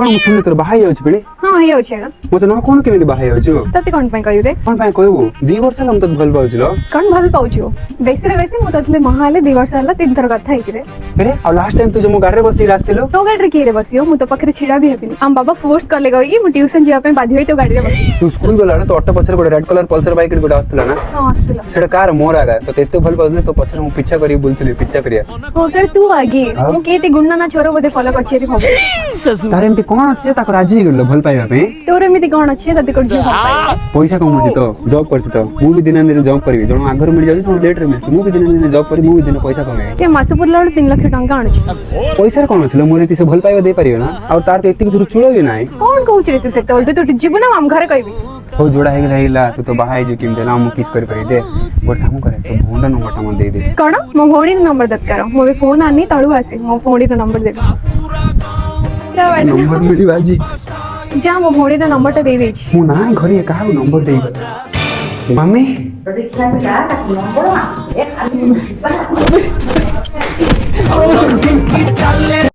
कौन सुन तोर बाहा जाउछ बेले हां हे होछे मते न कोन केमिति बाहा जाउछु तते कोन पय कहू रे कोन पय कहू 2 वर्ष हम तत भल पाउछलो कोन भल पाउछु बेसी रे बेसी म ततले महाले 2 वर्ष हला 3 थर कथा हिच रे अरे आ लास्ट टाइम तू जो मो गाड़ी रे बसी रास्तेलो तो गाड़ी रे के रे बसियो मु तो पकरे छिडा भी हेबिनी हम बाबा फोर्स करले गई कि मु ट्यूशन जिया पे बाध्य होई तो गाड़ी रे बसी तू स्कूल गला तो ऑटो पछर गोटे रेड कलर पल्सर बाइक गोटे आस्तला ना हां आस्तला सेटा कार मोर आगा तो एते भल पाउले तो पछर मु पीछा करी बोलथली पीछा करिया हो सर तू आगे मु केते गुन्ना ना छोरो बदे फॉलो करछि रे भाव तारे एमती कोन अछि जे ताको राजी गेलो भल पाइबा पे तोर एमिति कोन अछि तते कर जिया पैसा कमउछि तो जॉब करछि तो मु भी दिन दिन जॉब करबी जण आगर मिल जाउछि तो लेट रे मिलछि मु भी दिन दिन जॉब करी मु भी दिन पैसा कमे के मासपुर लाड 3 लाख टंका आणछि पैसा कोन छलो मोर एति से भल पाइबा दे परियो ना आ तार तो एति दूर चुळो भी नाही कोन कहउछ रे तू सेते बोल तू जीवन ना हम घर कहबी हो जोड़ा हे रहिला तू तो बाहाय जो किम देला हम किस कर परि दे गोट काम करे तो भोंडा नंबर टा मन दे दे कोन मो भौणी नंबर दत करो मो फोन आनी तळु आसे मो भौणी नंबर दे नंबर मिली बाजी जा मो भौणी नंबर टा दे दे छी मु ना घरे का नंबर दे मम्मी चल